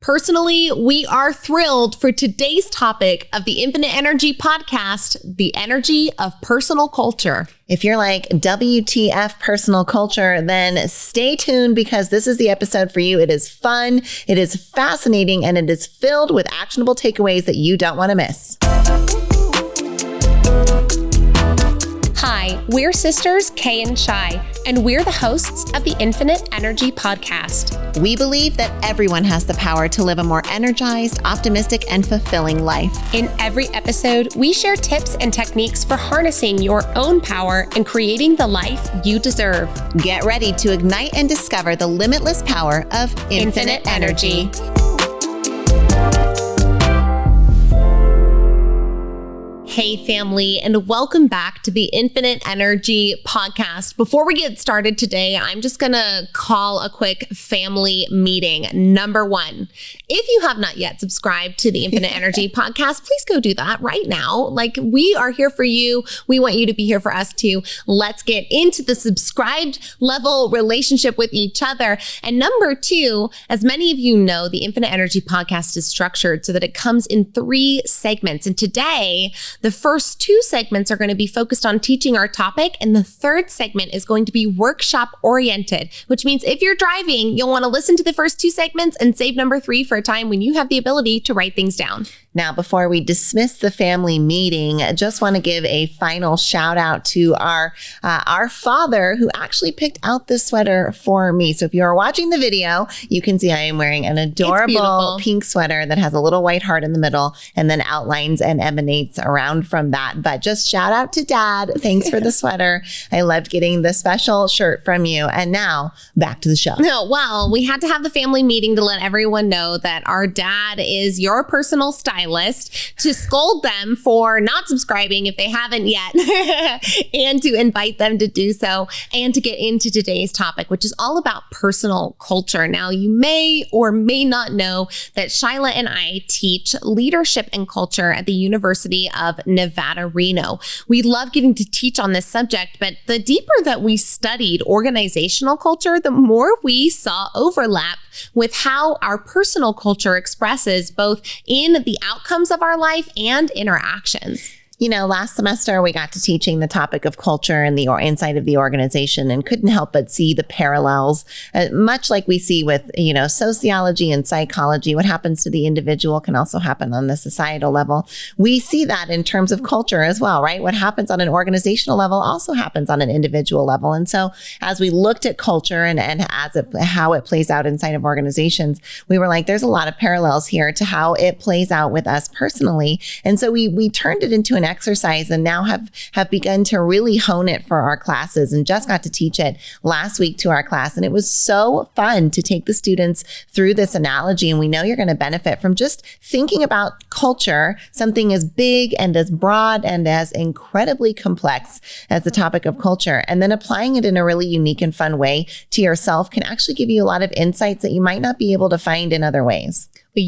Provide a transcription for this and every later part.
Personally, we are thrilled for today's topic of the Infinite Energy podcast, the energy of personal culture. If you're like, WTF personal culture, then stay tuned because this is the episode for you. It is fun, it is fascinating, and it is filled with actionable takeaways that you don't want to miss. Hi, we're sisters Kay and Shi, and we're the hosts of the Infinite Energy podcast. We believe that everyone has the power to live a more energized, optimistic, and fulfilling life. In every episode, we share tips and techniques for harnessing your own power and creating the life you deserve. Get ready to ignite and discover the limitless power of infinite energy. Hey family, and welcome back to the Infinite Energy podcast. Before we get started today, I'm just gonna call a quick family meeting. Number one, if you have not yet subscribed to the Infinite Energy podcast, please go do that right now. Like, we are here for you. We want you to be here for us too. Let's get into the subscribed level relationship with each other. And number two, as many of you know, the Infinite Energy podcast is structured so that it comes in 3 segments. And today, the first 2 segments are going to be focused on teaching our topic, and the third segment is going to be workshop oriented, which means if you're driving, you'll want to listen to the first 2 segments and save number 3 for a time when you have the ability to write things down. Now, before we dismiss the family meeting, I just want to give a final shout out to our father who actually picked out this sweater for me. So if you are watching the video, you can see I am wearing an adorable pink sweater that has a little white heart in the middle and then outlines and emanates around from that. But just shout out to Dad. Thanks for the sweater. I loved getting the special shirt from you. And now back to the show. No, well, we had to have the family meeting to let everyone know that our dad is your personal stylist, to scold them for not subscribing if they haven't yet, and to invite them to do so, and to get into today's topic, which is all about personal culture. Now, you may or may not know that Shyla and I teach leadership and culture at the University of Nevada, Reno. We love getting to teach on this subject, but the deeper that we studied organizational culture, the more we saw overlap with how our personal culture expresses both in the outcomes of our life and in our actions. You know, last semester we got to teaching the topic of culture and the inside of the organization, and couldn't help but see the parallels, much like we see with, sociology and psychology. What happens to the individual can also happen on the societal level. We see that in terms of culture as well, right? What happens on an organizational level also happens on an individual level. And so as we looked at culture and how it plays out inside of organizations, we were like, there's a lot of parallels here to how it plays out with us personally. And so we turned it into an exercise and now have begun to really hone it for our classes, and just got to teach it last week to our class. And it was so fun to take the students through this analogy. And we know you're going to benefit from just thinking about culture, something as big and as broad and as incredibly complex as the topic of culture, and then applying it in a really unique and fun way to yourself can actually give you a lot of insights that you might not be able to find in other ways. But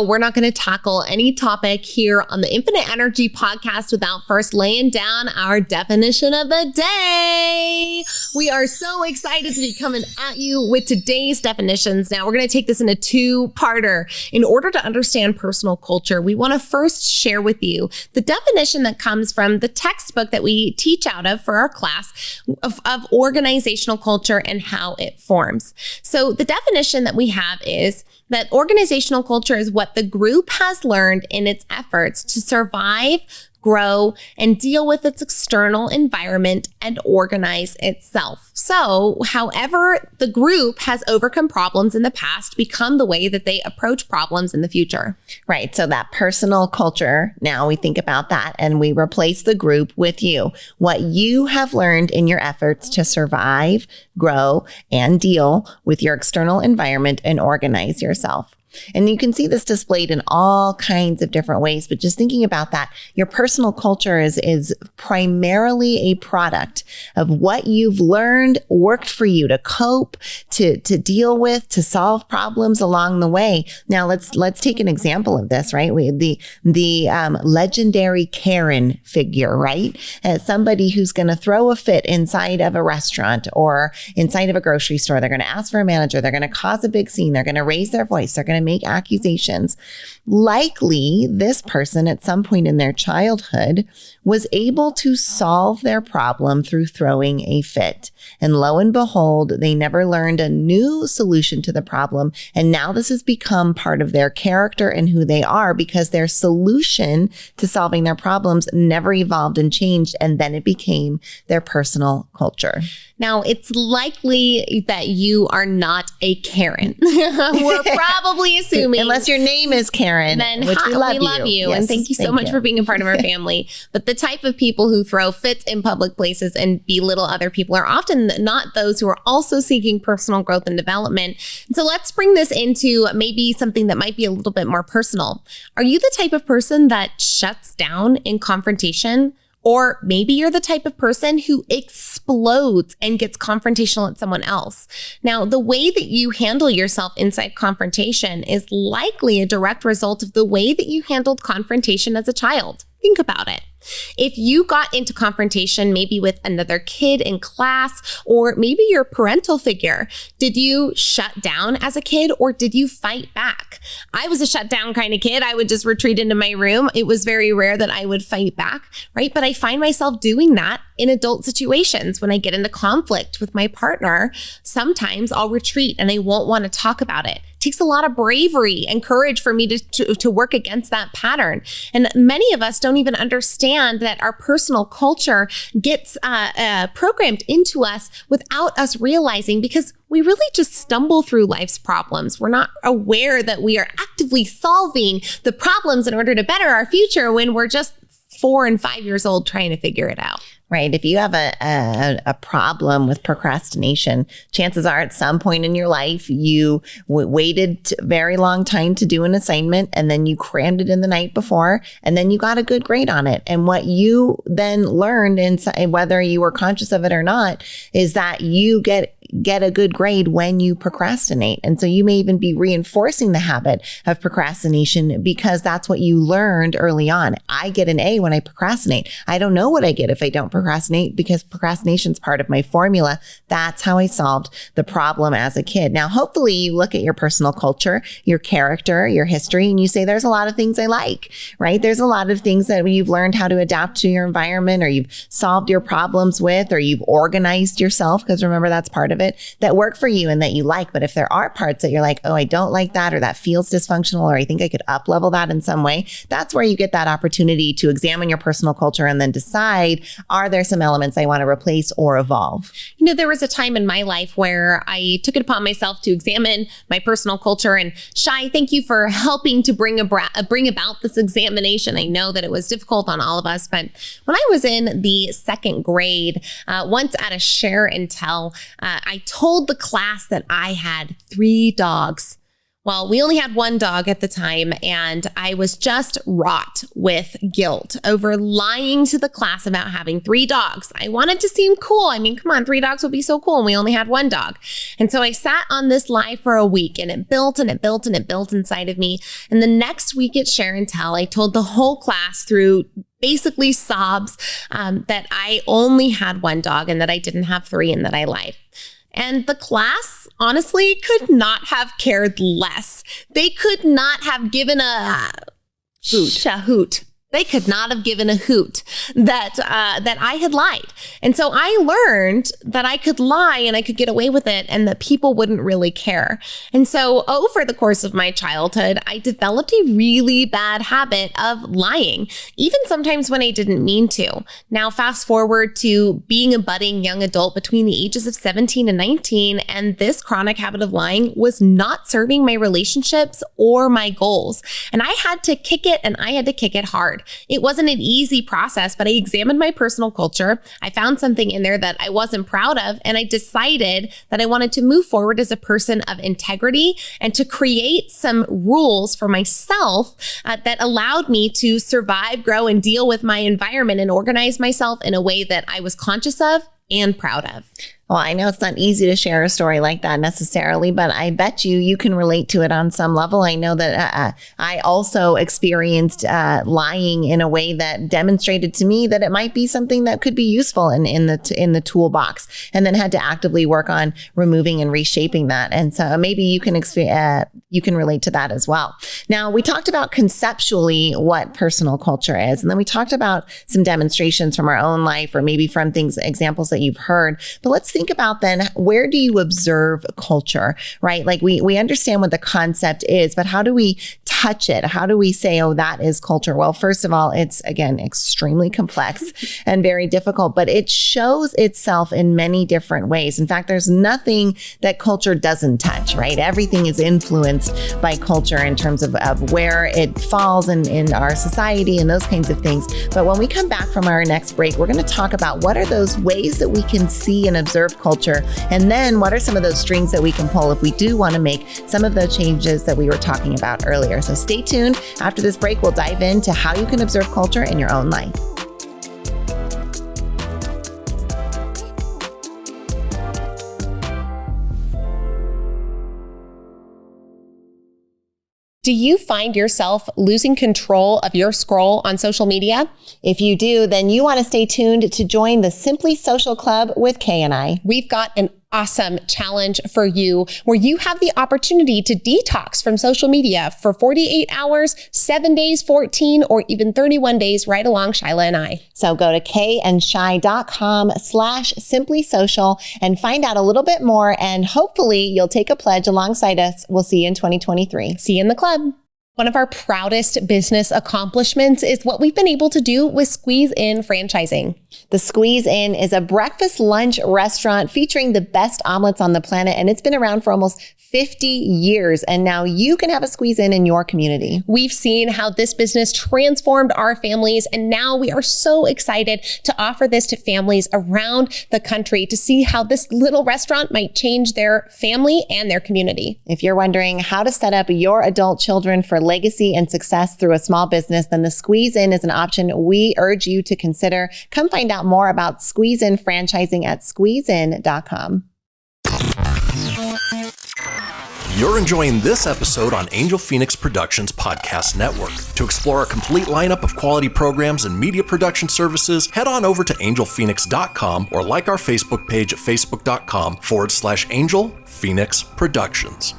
we're not going to tackle any topic here on the Infinite Energy podcast without first laying down our definition of the day. We are so excited to be coming at you with today's definitions. Now, we're going to take this in a 2-parter. In order to understand personal culture, we want to first share with you the definition that comes from the textbook that we teach out of for our class of organizational culture and how it forms. So the definition that we have is that organizational culture is what the group has learned in its efforts to survive, grow, and deal with its external environment and organize itself. So, however the group has overcome problems in the past become the way that they approach problems in the future. Right. So that personal culture, now we think about that and we replace the group with you. What you have learned in your efforts to survive, grow, and deal with your external environment and organize yourself. And you can see this displayed in all kinds of different ways, but just thinking about that, your personal culture is primarily a product of what you've learned worked for you to cope, to deal with, to solve problems along the way. Now let's take an example of this, right? The legendary Karen figure, right? As somebody who's going to throw a fit inside of a restaurant or inside of a grocery store. They're going to ask for a manager. They're going to cause a big scene. They're going to raise their voice. They're going to make accusations. Likely, this person at some point in their childhood was able to solve their problem through throwing a fit. And lo and behold, they never learned a new solution to the problem. And now this has become part of their character and who they are because their solution to solving their problems never evolved and changed. And then it became their personal culture. Now, it's likely that you are not a Karen. We're probably assuming. Unless your name is Karen, then which we love you. Yes, and thank you so much for being a part of our family. But the type of people who throw fits in public places and belittle other people are often not those who are also seeking personal growth and development. And so let's bring this into maybe something that might be a little bit more personal. Are you the type of person that shuts down in confrontation? Or maybe you're the type of person who explodes and gets confrontational at someone else. Now, the way that you handle yourself inside confrontation is likely a direct result of the way that you handled confrontation as a child. Think about it. If you got into confrontation maybe with another kid in class or maybe your parental figure, did you shut down as a kid or did you fight back? I was a shut down kind of kid. I would just retreat into my room. It was very rare that I would fight back, right? But I find myself doing that in adult situations. When I get into conflict with my partner, sometimes I'll retreat and I won't want to talk about it. It takes a lot of bravery and courage for me to work against that pattern. And many of us don't even understand that our personal culture gets programmed into us without us realizing, because we really just stumble through life's problems. We're not aware that we are actively solving the problems in order to better our future when we're just 4 and 5 years old trying to figure it out. Right. If you have a problem with procrastination, chances are at some point in your life, you waited a very long time to do an assignment and then you crammed it in the night before and then you got a good grade on it. And what you then learned, and whether you were conscious of it or not, is that you get a good grade when you procrastinate. And so you may even be reinforcing the habit of procrastination because that's what you learned early on. I get an A when I procrastinate. I don't know what I get if I don't procrastinate because procrastination is part of my formula. That's how I solved the problem as a kid. Now, hopefully you look at your personal culture, your character, your history, and you say, there's a lot of things I like, right? There's a lot of things that you've learned how to adapt to your environment, or you've solved your problems with, or you've organized yourself, because remember, that's part of it, that work for you and that you like. But if there are parts that you're like, oh, I don't like that, or that feels dysfunctional, or I think I could up level that in some way, that's where you get that opportunity to examine your personal culture and then decide, are there some elements I want to replace or evolve? You know, there was a time in my life where I took it upon myself to examine my personal culture. And Shai, thank you for helping to bring about this examination. I know that it was difficult on all of us, but when I was in the second grade, once at a share and tell, I told the class that I had 3 dogs. Well, we only had 1 dog at the time, and I was just wrought with guilt over lying to the class about having 3 dogs. I wanted to seem cool. I mean, come on, 3 dogs would be so cool, and we only had 1 dog. And so I sat on this lie for a week, and it built and it built and it built inside of me. And the next week at Share and Tell, I told the whole class through basically sobs that I only had 1 dog and that I didn't have 3 and that I lied. And the class, honestly, could not have cared less. They could not have given a hoot. They could not have given a hoot that I had lied. And so I learned that I could lie and I could get away with it and that people wouldn't really care. And so over the course of my childhood, I developed a really bad habit of lying, even sometimes when I didn't mean to. Now, fast forward to being a budding young adult between the ages of 17 and 19, and this chronic habit of lying was not serving my relationships or my goals. And I had to kick it, and I had to kick it hard. It wasn't an easy process, but I examined my personal culture. I found something in there that I wasn't proud of, and I decided that I wanted to move forward as a person of integrity and to create some rules for myself that allowed me to survive, grow, and deal with my environment and organize myself in a way that I was conscious of and proud of. Well, I know it's not easy to share a story like that necessarily, but I bet you can relate to it on some level. I know that I also experienced lying in a way that demonstrated to me that it might be something that could be useful in the toolbox, and then had to actively work on removing and reshaping that. And so maybe you can relate to that as well. Now, we talked about conceptually what personal culture is, and then we talked about some demonstrations from our own life, or maybe from examples that you've heard. But let's think about then, where do you observe culture, right? Like we understand what the concept is, but how do we touch it? How do we say, oh, that is culture? Well, first of all, it's, again, extremely complex and very difficult, but it shows itself in many different ways. In fact, there's nothing that culture doesn't touch, right? Everything is influenced by culture in terms of where it falls in our society and those kinds of things. But when we come back from our next break, we're going to talk about what are those ways that we can see and observe culture, and then what are some of those strings that we can pull if we do want to make some of the changes that we were talking about earlier. So stay tuned. After this break, we'll dive into how you can observe culture in your own life. Do you find yourself losing control of your scroll on social media? If you do, then you want to stay tuned to join the Simply Social Club with Kay and I. We've got an awesome challenge for you where you have the opportunity to detox from social media for 48 hours, 7 days, 14, or even 31 days, right along Shyla and I. So go to kayandshy.com/simplysocial and find out a little bit more, and hopefully you'll take a pledge alongside us. We'll see you in 2023. See you in the club. One of our proudest business accomplishments is what we've been able to do with Squeeze In franchising. The Squeeze In is a breakfast lunch restaurant featuring the best omelets on the planet, and it's been around for almost 50 years. And now you can have a Squeeze in your community. We've seen how this business transformed our families, and now we are so excited to offer this to families around the country to see how this little restaurant might change their family and their community. If you're wondering how to set up your adult children for legacy and success through a small business, then the Squeeze In is an option we urge you to consider. Come find out more about Squeeze In franchising at squeezein.com. You're enjoying this episode on Angel Phoenix Productions Podcast Network. To explore a complete lineup of quality programs and media production services, head on over to angelphoenix.com or like our Facebook page at facebook.com/Angel Phoenix Productions.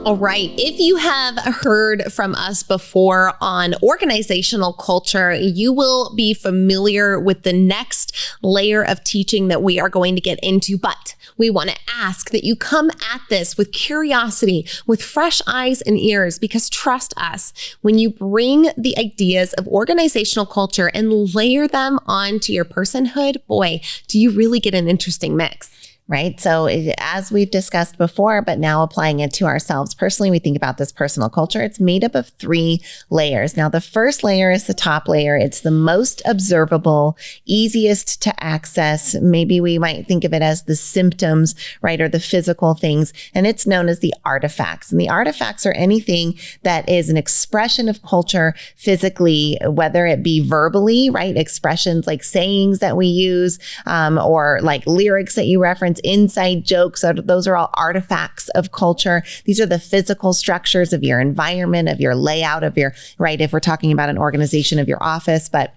All right. If you have heard from us before on organizational culture, you will be familiar with the next layer of teaching that we are going to get into. But we want to ask that you come at this with curiosity, with fresh eyes and ears, because trust us, when you bring the ideas of organizational culture and layer them onto your personhood, boy, do you really get an interesting mix. Right. So as we've discussed before, but now applying it to ourselves personally, we think about this personal culture. It's made up of 3 layers. Now, the first layer is the top layer. It's the most observable, easiest to access. Maybe we might think of it as the symptoms, right? Or the physical things. And it's known as the artifacts. And the artifacts are anything that is an expression of culture physically, whether it be verbally, right? Expressions like sayings that we use, or like lyrics that you reference, inside jokes. Those are all artifacts of culture. These are the physical structures of your environment, of your layout, of your, right? If we're talking about an organization, of your office, but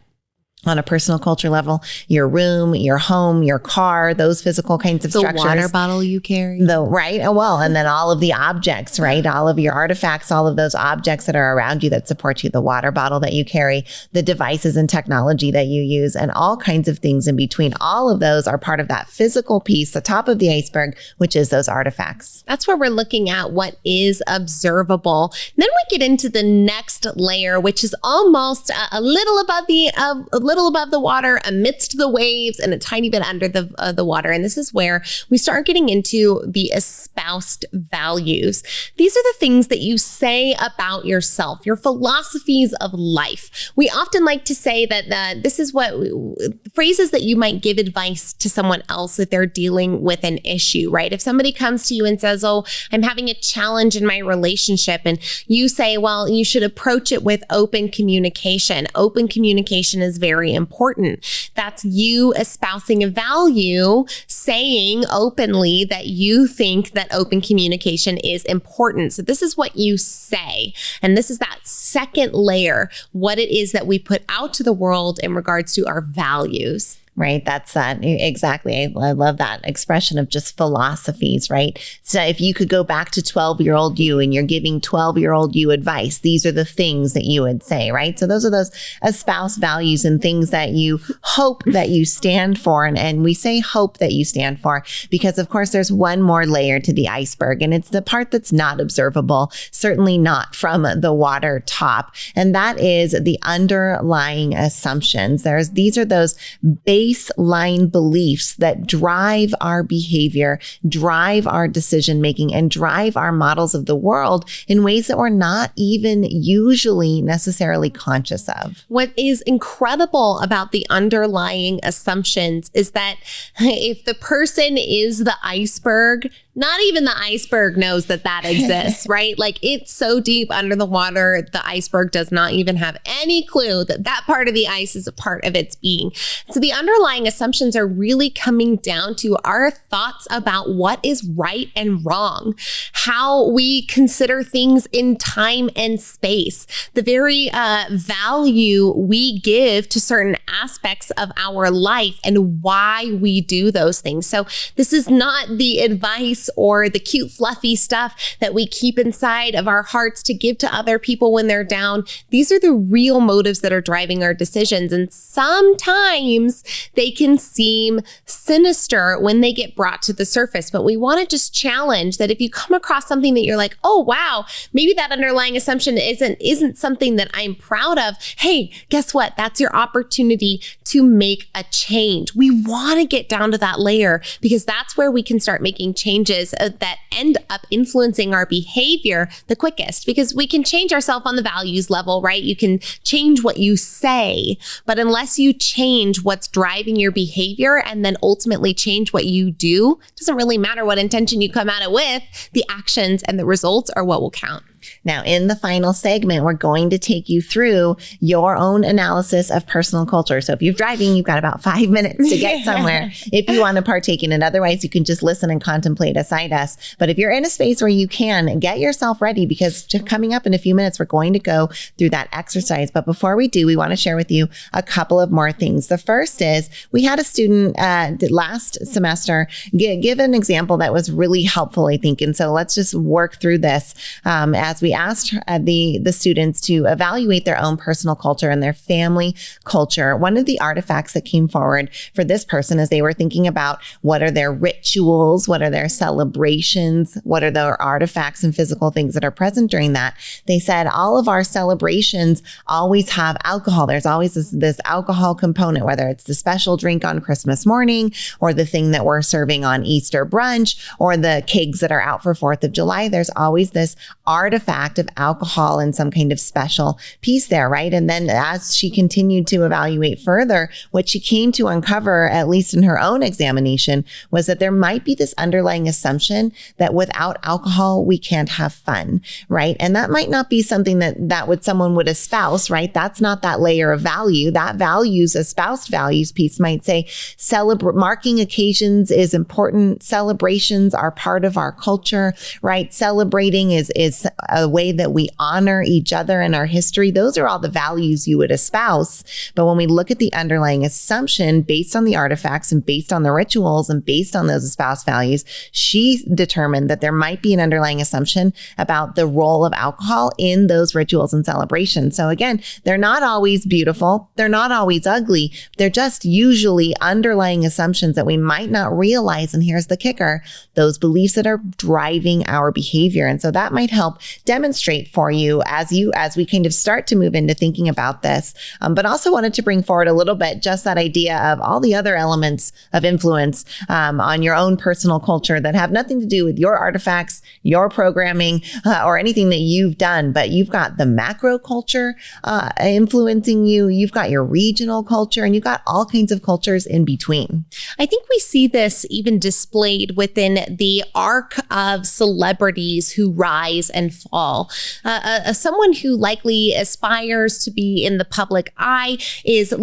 on a personal culture level, your room, your home, your car, those physical kinds of structures. The water bottle you carry. Right. Oh, well, and then all of the objects, right? All of your artifacts, all of those objects that are around you that support you, the water bottle that you carry, the devices and technology that you use, and all kinds of things in between. All of those are part of that physical piece, the top of the iceberg, which is those artifacts. That's where we're looking at what is observable. Then we get into the next layer, which is almost a little above the little above the water, amidst the waves, and a tiny bit under the water. And this is where we start getting into the espoused values. These are the things that you say about yourself, your philosophies of life. We often like to say that this is what phrases that you might give advice to someone else if they're dealing with an issue, right? If somebody comes to you and says, oh, I'm having a challenge in my relationship, and you say, well, you should approach it with open communication. Open communication is very important. That's you espousing a value, saying openly that you think that open communication is important. So this is what you say. And this is that second layer, what it is that we put out to the world in regards to our values. Right. That's that. Exactly. I love that expression of just philosophies, right? So if you could go back to 12-year-old you and you're giving 12-year-old you advice, these are the things that you would say, right? So those are those espoused values and things that you hope that you stand for. And we say hope that you stand for because, of course, there's one more layer to the iceberg, and it's the part that's not observable, certainly not from the water top. And that is the underlying assumptions. These are those baseline beliefs that drive our behavior, drive our decision making, and drive our models of the world in ways that we're not even usually necessarily conscious of. What is incredible about the underlying assumptions is that if the person is the iceberg, not even the iceberg knows that exists, right? Like, it's so deep under the water, the iceberg does not even have any clue that part of the ice is a part of its being. So the underlying assumptions are really coming down to our thoughts about what is right and wrong, how we consider things in time and space, the very value we give to certain aspects of our life and why we do those things. So this is not the advice or the cute, fluffy stuff that we keep inside of our hearts to give to other people when they're down. These are the real motives that are driving our decisions. And sometimes they can seem sinister when they get brought to the surface. But we want to just challenge that if you come across something that you're like, oh, wow, maybe that underlying assumption isn't something that I'm proud of. Hey, guess what? That's your opportunity to make a change. We want to get down to that layer because that's where we can start making changes that end up influencing our behavior the quickest, because we can change ourselves on the values level, right? You can change what you say, but unless you change what's driving your behavior and then ultimately change what you do, it doesn't really matter what intention you come at it with. The actions and the results are what will count. Now, in the final segment, we're going to take you through your own analysis of personal culture. So if you're driving, you've got about 5 minutes to get somewhere if you want to partake in it. Otherwise, you can just listen and contemplate aside us. But if you're in a space where you can, get yourself ready, because coming up in a few minutes, we're going to go through that exercise. But before we do, we want to share with you a couple of more things. The first is we had a student last semester give an example that was really helpful, I think. And so let's just work through this as we asked the students to evaluate their own personal culture and their family culture. One of the artifacts that came forward for this person as they were thinking about what are their rituals, what are their celebrations, what are their artifacts and physical things that are present during that. They said all of our celebrations always have alcohol. There's always this alcohol component, whether it's the special drink on Christmas morning or the thing that we're serving on Easter brunch or the cakes that are out for 4th of July. There's always this artifact of alcohol and some kind of special piece there, right? And then as she continued to evaluate further, what she came to uncover, at least in her own examination, was that there might be this underlying assumption that without alcohol, we can't have fun, right? And that might not be something that someone would espouse, right? That's not that layer of value. That values, espoused values piece might say, marking occasions is important. Celebrations are part of our culture, right? Celebrating is a way that we honor each other in our history. Those are all the values you would espouse. But when we look at the underlying assumption based on the artifacts and based on the rituals and based on those espoused values, she determined that there might be an underlying assumption about the role of alcohol in those rituals and celebrations. So again, they're not always beautiful. They're not always ugly. They're just usually underlying assumptions that we might not realize. And here's the kicker, those beliefs that are driving our behavior. And so that might help demonstrate demonstrate for you as we kind of start to move into thinking about this. But also wanted to bring forward a little bit just that idea of all the other elements of influence on your own personal culture that have nothing to do with your artifacts, your programming, or anything that you've done. But you've got the macro culture influencing you. You've got your regional culture, and you've got all kinds of cultures in between. I think we see this even displayed within the arc of celebrities who rise and fall. Someone who likely aspires to be in the public eye is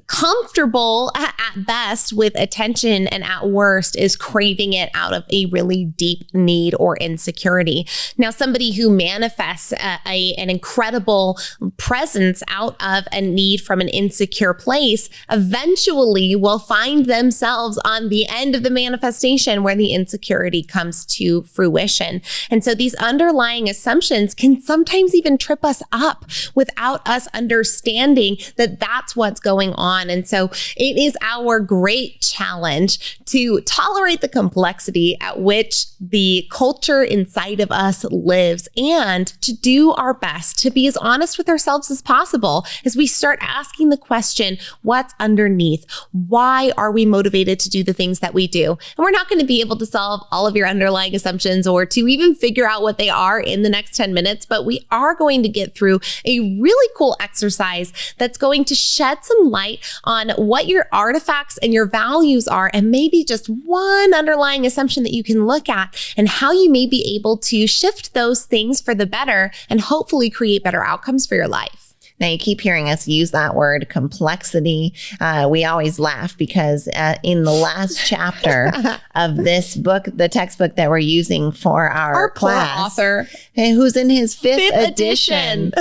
comfortable at best with attention, and at worst is craving it out of a really deep need or insecurity. Now, somebody who manifests an incredible presence out of a need from an insecure place eventually will find themselves on the end of the manifestation where the insecurity comes to fruition. And so these underlying assumptions can sometimes even trip us up without us understanding that that's what's going on. And so it is our great challenge to tolerate the complexity at which the culture inside of us lives, and to do our best to be as honest with ourselves as possible as we start asking the question, what's underneath? Why are we motivated to do the things that we do? And we're not going to be able to solve all of your underlying assumptions or to even figure out what they are in the next 10 minutes, but we are going to get through a really cool exercise that's going to shed some light on what your artifacts and your values are, and maybe just one underlying assumption that you can look at, and how you may be able to shift those things for the better and hopefully create better outcomes for your life. Now, you keep hearing us use that word complexity. We always laugh because in the last chapter of this book, the textbook that we're using for our class, author, who's in his fifth edition,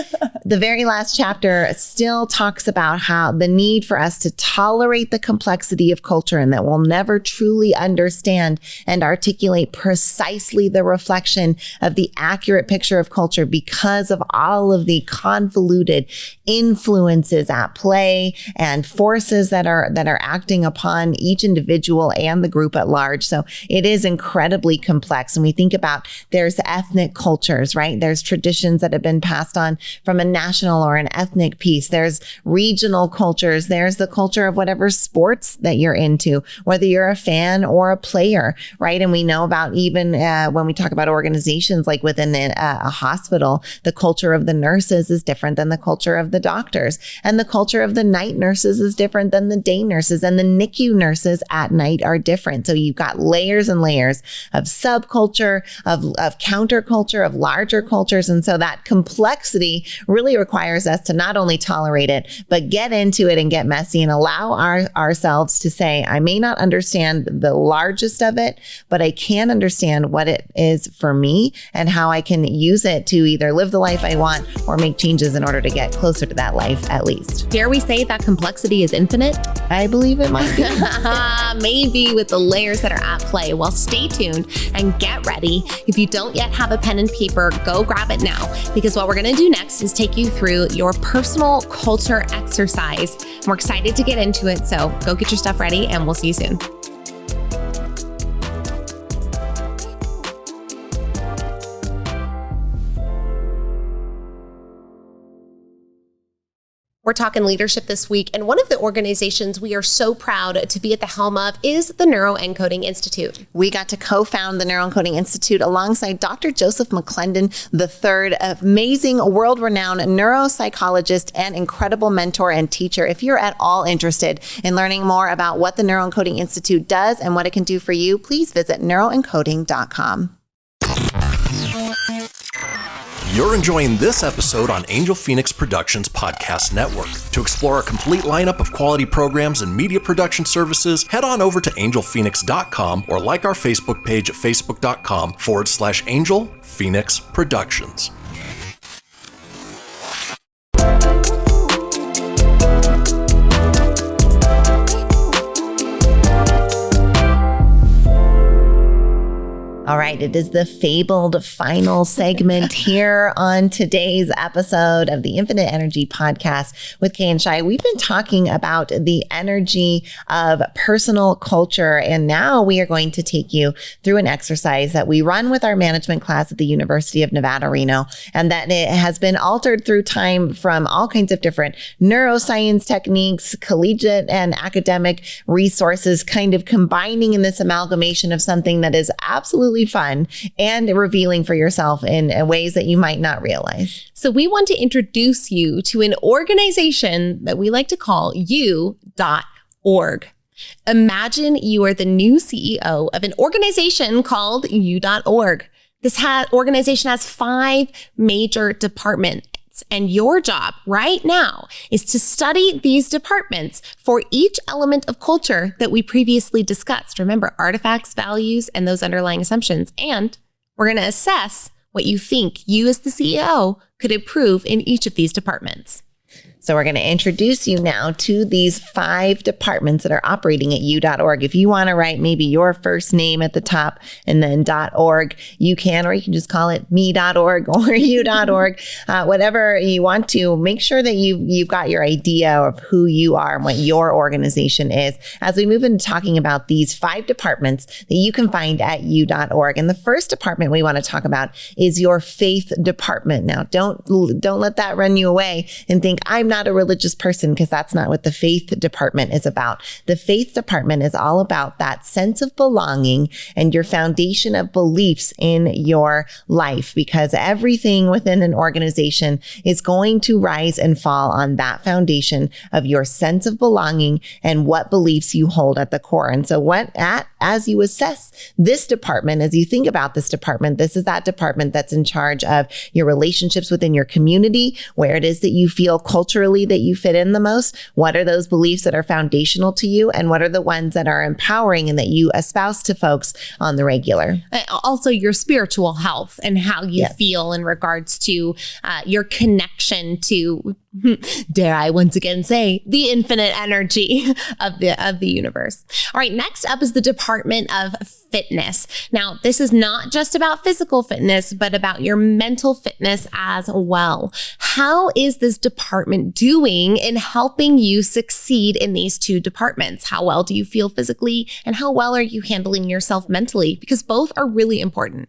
the very last chapter still talks about how the need for us to tolerate the complexity of culture, and that we'll never truly understand and articulate precisely the reflection of the accurate picture of culture because of all of the convoluted influences at play and forces that are acting upon each individual and the group at large. So it is incredibly complex. And we think about, there's ethnic cultures, right? There's traditions that have been passed on from a national or an ethnic piece. There's regional cultures. There's the culture of whatever sports that you're into, whether you're a fan or a player, right? And we know about, even when we talk about organizations like within a hospital, the culture of the nurses is different than the culture of the doctors, and the culture of the night nurses is different than the day nurses, and the NICU nurses at night are different. So you've got layers and layers of subculture, of counterculture, of larger cultures. And so that complexity really requires us to not only tolerate it, but get into it and get messy and allow ourselves to say, I may not understand the largest of it, but I can understand what it is for me and how I can use it to either live the life I want or make changes in order to get closer to that life, at least. Dare we say that complexity is infinite? I believe it might be. Maybe with the layers that are at play. Well, stay tuned and get ready. If you don't yet have a pen and paper, go grab it now, because what we're going to do next is take you through your personal culture exercise. We're excited to get into it, so go get your stuff ready and we'll see you soon. We're talking leadership this week, and one of the organizations we are so proud to be at the helm of is the Neuroencoding Institute. We got to co-found the Neuroencoding Institute alongside Dr. Joseph McClendon III, amazing, world-renowned neuropsychologist and incredible mentor and teacher. If you're at all interested in learning more about what the Neuroencoding Institute does and what it can do for you, please visit neuroencoding.com. You're enjoying this episode on Angel Phoenix Productions Podcast Network. To explore a complete lineup of quality programs and media production services, head on over to angelphoenix.com or like our Facebook page at facebook.com/Angel Phoenix Productions. All right. right, it is the fabled final segment here on today's episode of the Infinite Energy Podcast with Kay and Shi. We've been talking about the energy of personal culture, and now we are going to take you through an exercise that we run with our management class at the University of Nevada, Reno, and that it has been altered through time from all kinds of different neuroscience techniques, collegiate and academic resources, kind of combining in this amalgamation of something that is absolutely fun and revealing for yourself in ways that you might not realize. So we want to introduce you to an organization that we like to call U.org. Imagine you are the new CEO of an organization called U.org. This organization has 5 major departments. And your job right now is to study these departments for each element of culture that we previously discussed. Remember, artifacts, values, and those underlying assumptions. And we're going to assess what you think you as the CEO could improve in each of these departments. So we're going to introduce you now to these 5 departments that are operating at U.org. If you want to write maybe your first name at the top and then .org, you can, or you can just call it me.org or U.org, whatever you want to. Make sure that you've got your idea of who you are and what your organization is as we move into talking about these 5 departments that you can find at U.org. And the first department we want to talk about is your faith department. Now, don't let that run you away and think, I'm not a religious person, because that's not what the faith department is about. The faith department is all about that sense of belonging and your foundation of beliefs in your life, because everything within an organization is going to rise and fall on that foundation of your sense of belonging and what beliefs you hold at the core. And so as you assess this department, as you think about this department, this is that department that's in charge of your relationships within your community, where it is that you feel culturally that you fit in the most. What are those beliefs that are foundational to you? And what are the ones that are empowering and that you espouse to folks on the regular? Also, your spiritual health and how you feel in regards to your connection to, dare I once again say, the infinite energy of the universe. All right, next up is the Department of Fitness. Now, this is not just about physical fitness, but about your mental fitness as well. How is this department doing in helping you succeed in these 2 departments? How well do you feel physically, and how well are you handling yourself mentally? Because both are really important.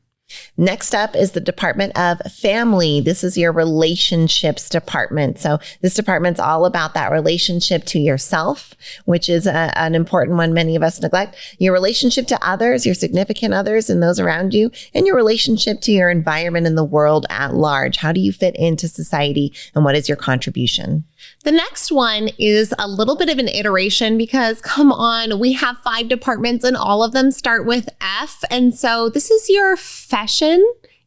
Next up is the Department of Family. This is your relationships department. So this department's all about that relationship to yourself, which is an important one many of us neglect. Your relationship to others, your significant others and those around you, and your relationship to your environment and the world at large. How do you fit into society, and what is your contribution? The next one is a little bit of an iteration, because come on, we have 5 departments and all of them start with F. And so this is your fashion.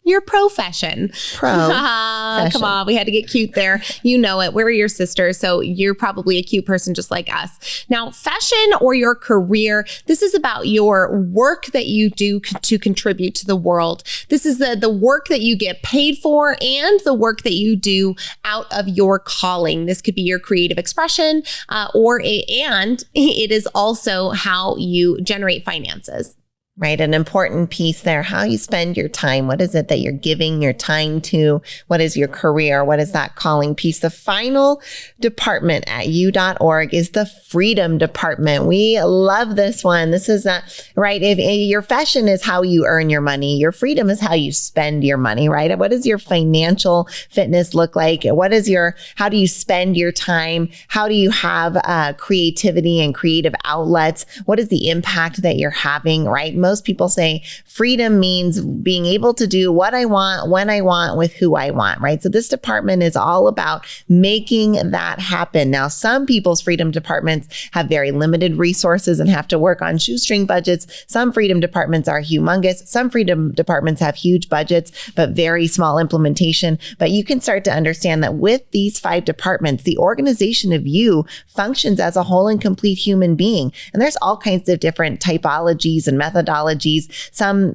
Your profession. Come on, we had to get cute there. You know it. We're your sisters, so you're probably a cute person just like us. Now, fashion or your career, this is about your work that you do to contribute to the world. This is the work that you get paid for and the work that you do out of your calling. This could be your creative expression, and it is also how you generate finances. Right. An important piece there, how you spend your time. What is it that you're giving your time to? What is your career? What is that calling piece? The final department at U.org is the freedom department. We love this one. This is right. If your fashion is how you earn your money, your freedom is how you spend your money, right? What does your financial fitness look like? How do you spend your time? How do you have creativity and creative outlets? What is the impact that you're having, right? Most people say freedom means being able to do what I want, when I want, with who I want, right? So this department is all about making that happen. Now, some people's freedom departments have very limited resources and have to work on shoestring budgets. Some freedom departments are humongous. Some freedom departments have huge budgets, but very small implementation. But you can start to understand that with these 5 departments, the organization of you functions as a whole and complete human being. And there's all kinds of different typologies and methodologies methodologies.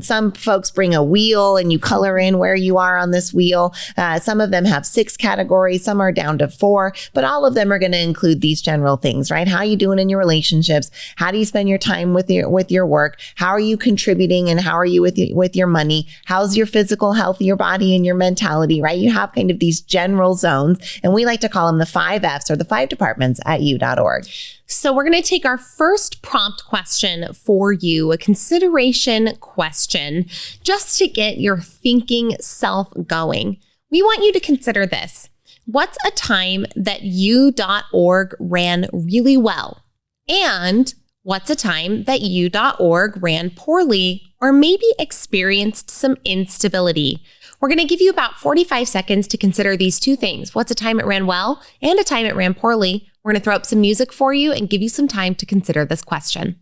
Some folks bring a wheel and you color in where you are on this wheel. Some of them have 6 categories. Some are down to 4, but all of them are going to include these general things, right? How are you doing in your relationships? How do you spend your time with your work? How are you contributing and how are you with your money? How's your physical health, your body, and your mentality, right? You have kind of these general zones, and we like to call them the 5 F's or the 5 departments at u.org. So we're going to take our first prompt question for you, a consideration question, just to get your thinking self going. We want you to consider this. What's a time that u.org ran really well? And what's a time that u.org ran poorly or maybe experienced some instability? We're going to give you about 45 seconds to consider these 2 things. What's a time it ran well and a time it ran poorly? We're going to throw up some music for you and give you some time to consider this question.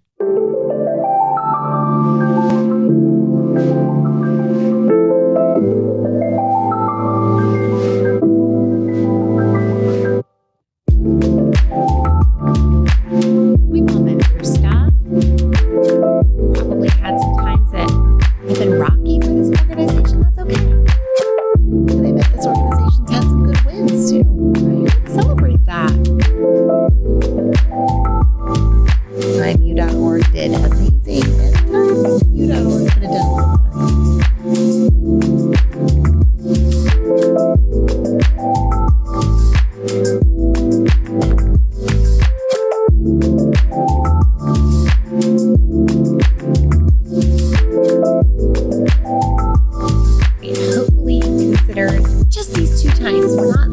We commend your staff. Probably had some times that have been rocky for this organization. That's okay. And I bet this organization's had some good wins too. Right? Let's celebrate that. Time u.org did amazing, and u.org could have done a little Hopefully you considered just these 2 times. We're not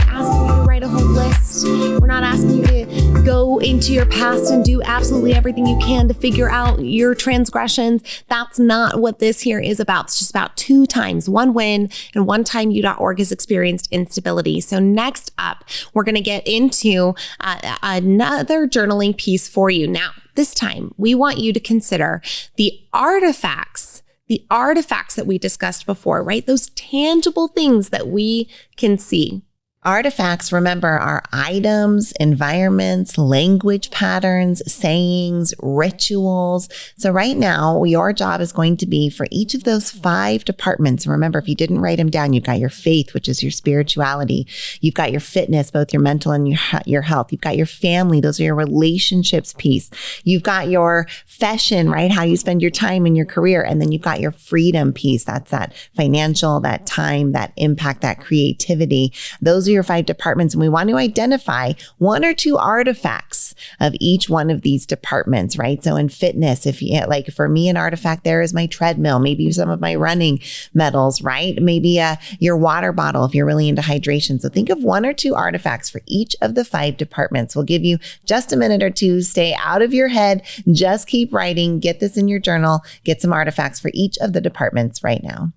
asking you to write a whole list. We're not asking you to go into your past and do absolutely everything you can to figure out your transgressions. That's not what this here is about. It's just about 2 times, 1 win and 1 time u.org has experienced instability. So next up, we're going to get into another journaling piece for you. Now, this time, we want you to consider the artifacts that we discussed before, right? Those tangible things that we can see. Artifacts, remember, are items, environments, language patterns, sayings, rituals. So right now, your job is going to be for each of those 5 departments. Remember, if you didn't write them down, you've got your faith, which is your spirituality. You've got your fitness, both your mental and your health. You've got your family. Those are your relationships piece. You've got your fashion, right? How you spend your time in your career. And then you've got your freedom piece. That's that financial, that time, that impact, that creativity. Those are your 5 departments, and we want to identify 1 or 2 artifacts of each one of these departments, right? So in fitness, if you like, for me, an artifact there is my treadmill, maybe some of my running medals, right? Maybe your water bottle if you're really into hydration. So think of 1 or 2 artifacts for each of the 5 departments. We'll give you just a minute or 2. Stay out of your head. Just keep writing. Get this in your journal. Get some artifacts for each of the departments right now.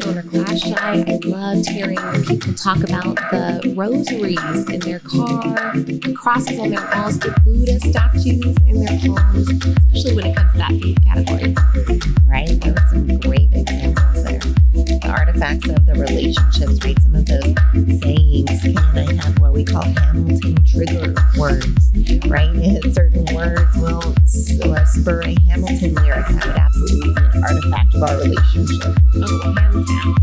Owner Class Shy, I loved hearing people talk about the rosaries in their car, the crosses on their walls, the Buddha statues in their homes, especially when it comes to that faith category. Right? Those are some great examples there. The artifacts of the relationships, right? Some of those sayings. Kay and I have what we call Hamilton trigger words, right? Certain words will spur a Hamilton lyric. That would absolutely be an artifact of our relationship. Oh, hands down.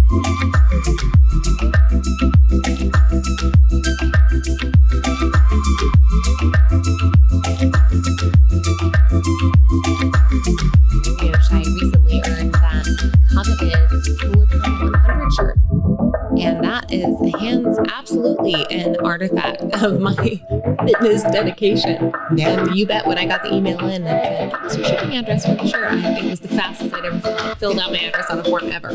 You know, Shai recently earned that coveted Peloton 100 shirt. And that is hands absolutely an artifact of my fitness dedication. Yeah. And you bet when I got the email in and said, "What's your shipping address for the shirt?" It was the fastest I'd ever filled out my address on a form ever.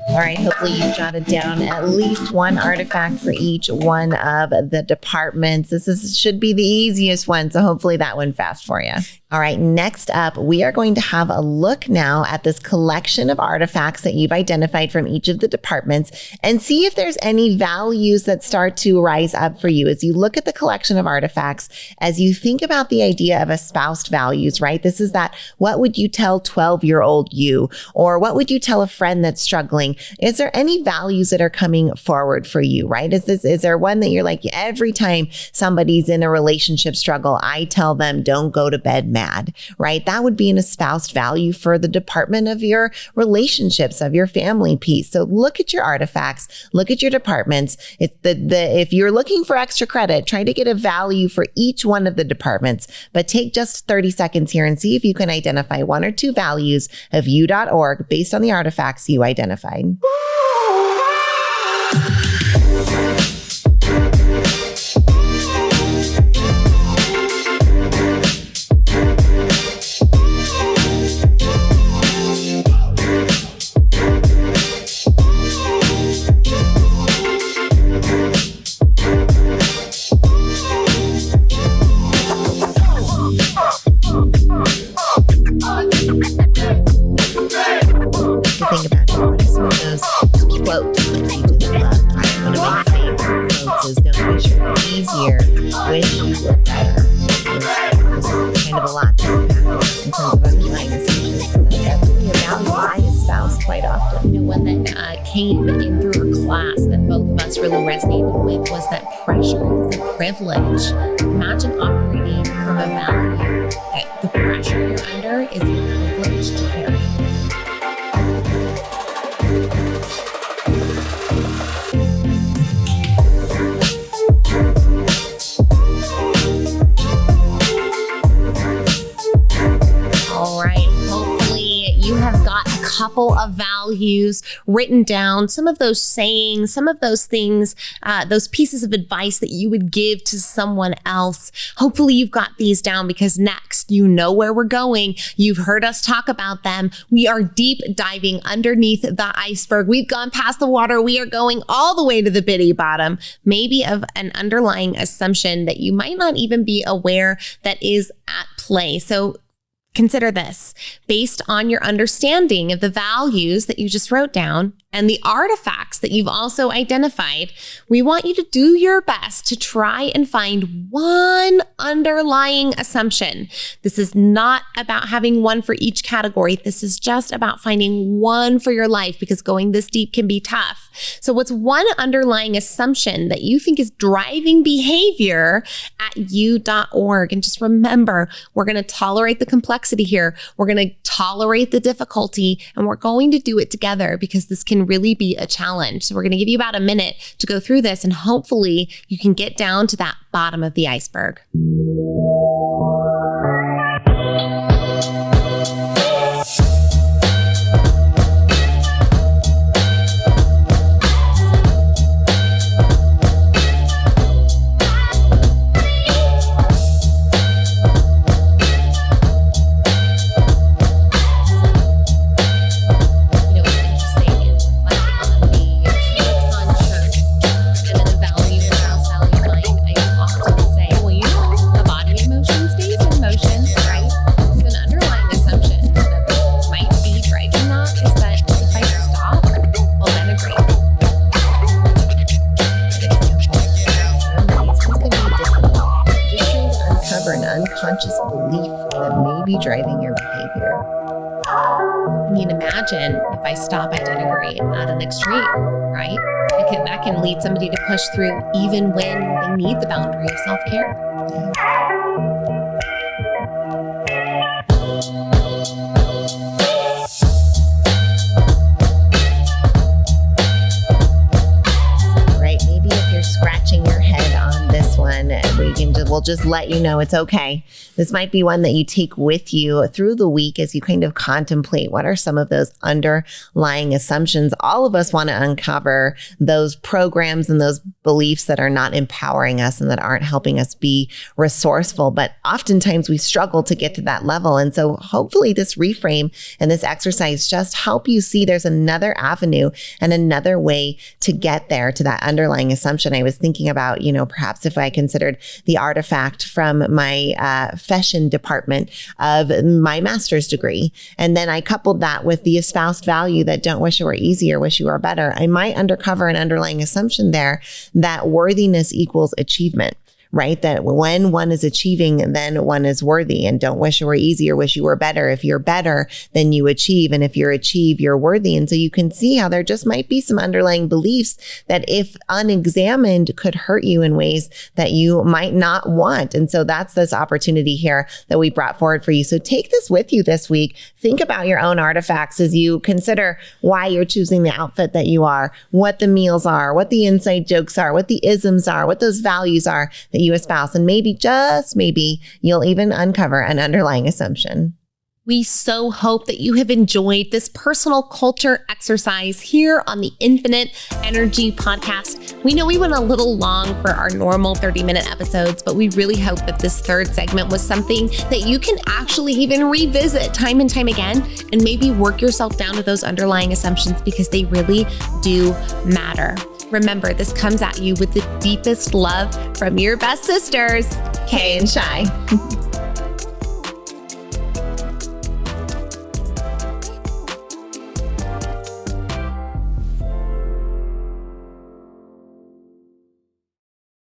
All right, hopefully you've jotted down at least 1 artifact for each one of the departments. This should be the easiest one, so hopefully that went fast for you. All right, next up, we are going to have a look now at this collection of artifacts that you've identified from each of the departments and see if there's any values that start to rise up for you as you look at the collection of artifacts, as you think about the idea of espoused values, right? This is that, what would you tell 12-year-old you? Or what would you tell a friend that's struggling? Is there any values that are coming forward for you, right? Is there one that you're like, every time somebody's in a relationship struggle, I tell them, don't go to bed mad, right? That would be an espoused value for the department of your relationships, of your family piece. So look at your artifacts, look at your departments. If you're looking for extra credit, try to get a value for each one of the departments, but take just 30 seconds here and see if you can identify one or two values of u.org based on the artifacts you identified. Think about it. What are some of those quotes that you just love? One of my favorite quotes is, don't wish you were easier, wish you were better. There's kind of a lot to unpack in terms of underlying assumptions. And that's definitely a value I espouse quite often. You know, one that came in through our class that both of us really resonated with was that pressure is a privilege. Imagine operating from a value that the pressure you're under is a privilege to carry. Couple of values written down, some of those sayings, some of those things, those pieces of advice that you would give to someone else. Hopefully you've got these down, because next, you know where we're going. You've heard us talk about them. We are deep diving underneath the iceberg. We've gone past the water. We are going all the way to the bitty bottom, maybe of an underlying assumption that you might not even be aware that is at play. So consider this. Based on your understanding of the values that you just wrote down and the artifacts that you've also identified, we want you to do your best to try and find one underlying assumption. This is not about having one for each category. This is just about finding one for your life, because going this deep can be tough. So what's one underlying assumption that you think is driving behavior at u.org? And just remember, we're going to tolerate the complexity here. We're going to tolerate the difficulty, and we're going to do it together, because this can really be a challenge. So we're going to give you about a minute to go through this, and hopefully you can get down to that bottom of the iceberg. Unconscious belief that may be driving your behavior. I mean, imagine if I stop identity at an extreme, right? That can lead somebody to push through even when they need the boundary of self-care. Right, maybe if you're scratching your head on this one, we'll just let you know it's okay. This might be one that you take with you through the week as you kind of contemplate what are some of those underlying assumptions. All of us want to uncover those programs and those beliefs that are not empowering us and that aren't helping us be resourceful. But oftentimes we struggle to get to that level. And so hopefully this reframe and this exercise just help you see there's another avenue and another way to get there to that underlying assumption. I was thinking about, perhaps if I considered the artifact artifact from my fashion department of my master's degree, and then I coupled that with the espoused value that don't wish it were easier, wish you were better, I might uncover an underlying assumption there that worthiness equals achievement. Right? That when one is achieving, then one is worthy, and don't wish it were easier, wish you were better. If you're better, then you achieve. And if you achieve, you're worthy. And so you can see how there just might be some underlying beliefs that if unexamined could hurt you in ways that you might not want. And so that's this opportunity here that we brought forward for you. So take this with you this week. Think about your own artifacts as you consider why you're choosing the outfit that you are, what the meals are, what the inside jokes are, what the isms are, what those values are that you espouse, and maybe, just maybe, you'll even uncover an underlying assumption. We so hope that you have enjoyed this personal culture exercise here on the Infinite Energy Podcast. We know we went a little long for our normal 30-minute episodes, but we really hope that this third segment was something that you can actually even revisit time and time again, and maybe work yourself down to those underlying assumptions, because they really do matter. Remember, this comes at you with the deepest love from your best sisters, Kay and Shi.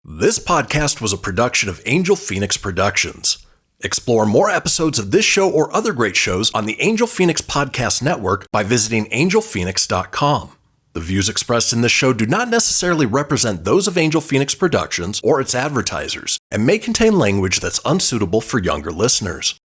This podcast was a production of Angel Phoenix Productions. Explore more episodes of this show or other great shows on the Angel Phoenix Podcast Network by visiting angelphoenix.com. The views expressed in this show do not necessarily represent those of Angel Phoenix Productions or its advertisers, and may contain language that's unsuitable for younger listeners.